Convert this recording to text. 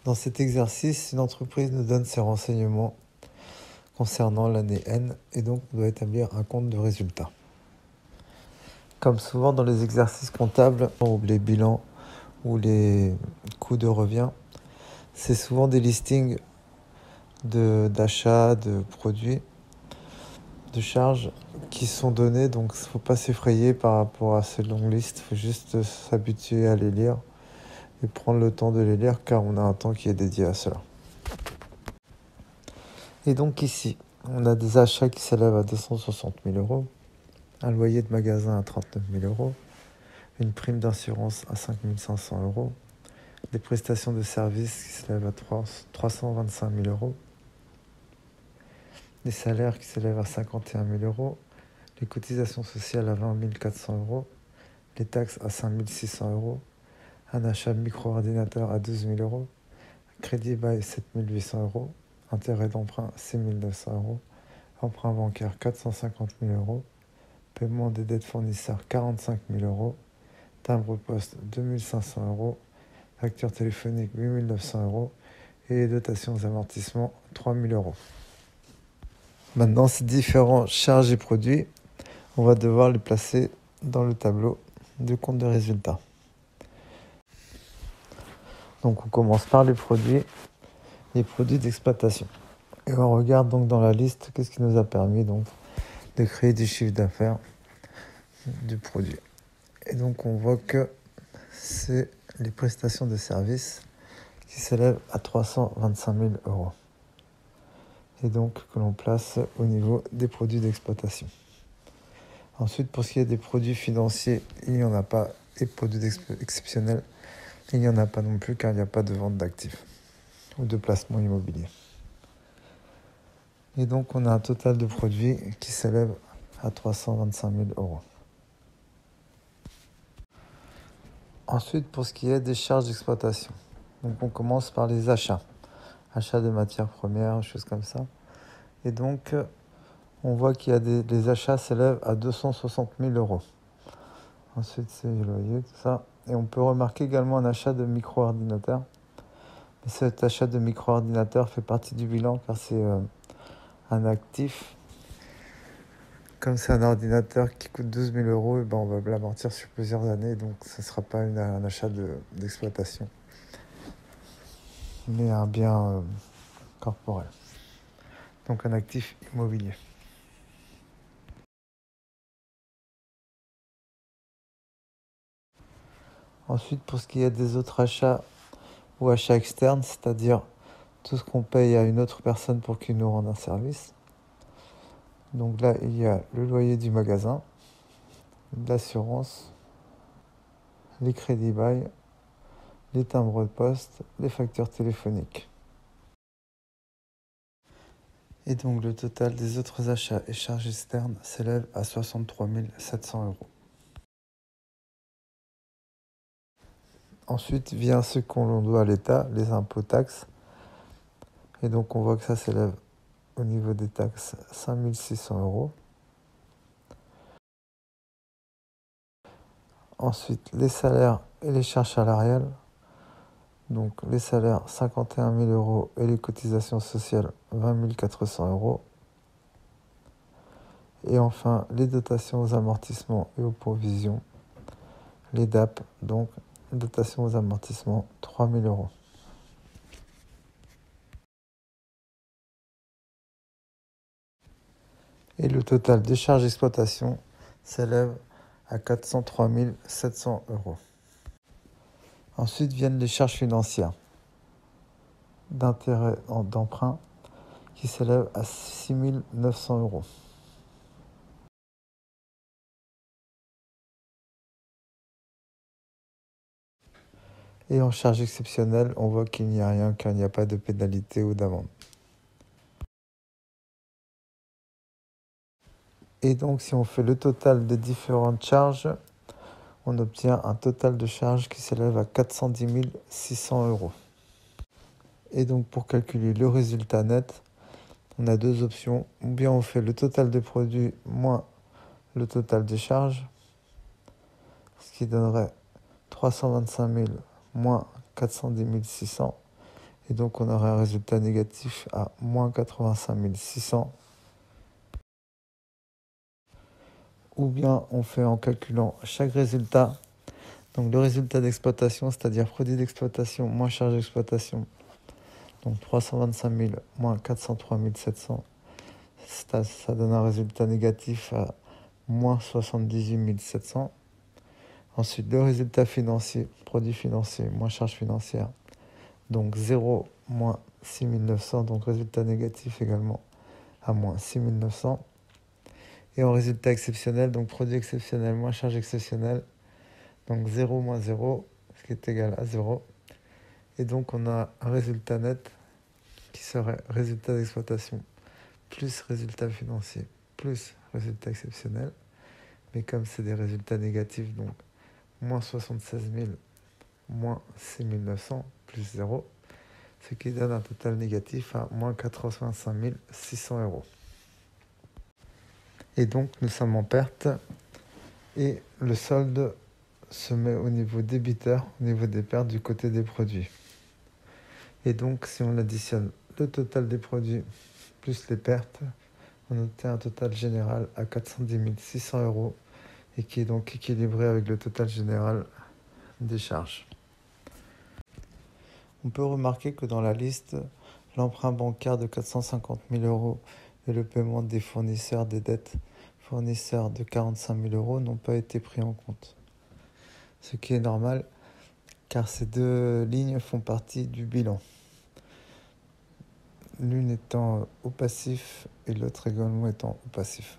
Dans cet exercice, une entreprise nous donne ses renseignements concernant l'année N et donc on doit établir un compte de résultat. Comme souvent dans les exercices comptables ou les bilans ou les coûts de revient, c'est souvent des listings d'achats, de produits, de charges qui sont donnés, donc il ne faut pas s'effrayer par rapport à ces longues listes, il faut juste s'habituer à les lire et prendre le temps de les lire car on a un temps qui est dédié à cela. Et donc ici, on a des achats qui s'élèvent à 260 000 euros, un loyer de magasin à 39 000 euros, une prime d'assurance à 5 500 euros, des prestations de services qui s'élèvent à 325 000 euros, des salaires qui s'élèvent à 51 000 euros, les cotisations sociales à 20 400 euros, les taxes à 5 600 euros, un achat de micro-ordinateur à 12 000 euros, crédit bail 7 800 euros, intérêt d'emprunt 6 900 euros, emprunt bancaire 450 000 euros, paiement des dettes fournisseurs 45 000 euros, timbre poste 2 500 euros, facture téléphonique 8 900 euros et les dotations et amortissements 3 000 euros. Maintenant, ces différents charges et produits, on va devoir les placer dans le tableau de compte de résultat. Donc on commence par les produits d'exploitation. Et on regarde donc dans la liste qu'est-ce qui nous a permis donc de créer du chiffre d'affaires du produit. Et donc on voit que c'est les prestations de services qui s'élèvent à 325 000 euros. Et donc que l'on place au niveau des produits d'exploitation. Ensuite, pour ce qui est des produits financiers, il n'y en a pas, et produits exceptionnels, il n'y en a pas non plus car il n'y a pas de vente d'actifs ou de placement immobilier. Et donc on a un total de produits qui s'élève à 325 000 euros. Ensuite, pour ce qui est des charges d'exploitation, donc on commence par les achats. Achats de matières premières, choses comme ça. Et donc, on voit qu'il y a les achats s'élèvent à 260 000 euros. Ensuite, c'est les loyers, tout ça. Et on peut remarquer également un achat de micro-ordinateur. Mais cet achat de micro-ordinateur fait partie du bilan car c'est un actif. Comme c'est un ordinateur qui coûte 12 000 euros, et ben on va l'amortir sur plusieurs années, donc ce ne sera pas un achat d'exploitation, mais un bien corporel, donc un actif immobilier. Ensuite, pour ce qui est des autres achats ou achats externes, c'est-à-dire tout ce qu'on paye à une autre personne pour qu'il nous rende un service. Donc là, il y a le loyer du magasin, l'assurance, les crédits bail, les timbres de poste, les factures téléphoniques. Et donc le total des autres achats et charges externes s'élève à 63 700 euros. Ensuite vient ce qu'on doit à l'État, les impôts taxes. Et donc on voit que ça s'élève au niveau des taxes 5 600 euros. Ensuite les salaires et les charges salariales. Donc les salaires 51 000 euros et les cotisations sociales 20 400 euros. Et enfin les dotations aux amortissements et aux provisions, les DAP, donc dotation aux amortissements 3 000 euros. Et le total des charges d'exploitation s'élève à 403 700 euros. Ensuite viennent les charges financières d'intérêt d'emprunt qui s'élèvent à 6 900 euros. Et en charge exceptionnelle, on voit qu'il n'y a rien car il n'y a pas de pénalité ou d'amende. Et donc si on fait le total des différentes charges, on obtient un total de charges qui s'élève à 410 600 euros. Et donc pour calculer le résultat net, on a deux options. Ou bien on fait le total des produits moins le total des charges, ce qui donnerait 325 000 moins 410 600. Et donc on aurait un résultat négatif à moins 85 600. Ou bien on fait en calculant chaque résultat. Donc le résultat d'exploitation, c'est-à-dire produit d'exploitation moins charge d'exploitation. Donc 325 000 moins 403 700. Ça donne un résultat négatif à moins 78 700. Ensuite, le résultat financier, produit financier moins charge financière. Donc 0 moins 6 900, donc résultat négatif également à moins 6 900. Et en résultat exceptionnel, donc produit exceptionnel moins charge exceptionnelle, donc 0 moins 0, ce qui est égal à 0. Et donc on a un résultat net qui serait résultat d'exploitation plus résultat financier plus résultat exceptionnel. Mais comme c'est des résultats négatifs, donc moins 76 000 moins 6 900 plus 0, ce qui donne un total négatif à moins 85 600 euros. Et donc nous sommes en perte et le solde se met au niveau débiteur, au niveau des pertes du côté des produits. Et donc si on additionne le total des produits plus les pertes, on obtient un total général à 410 600 euros et qui est donc équilibré avec le total général des charges. On peut remarquer que dans la liste, l'emprunt bancaire de 450 000 euros et le paiement des fournisseurs des dettes fournisseurs de 45 000 euros n'ont pas été pris en compte. Ce qui est normal, car ces deux lignes font partie du bilan. L'une étant au passif et l'autre également étant au passif.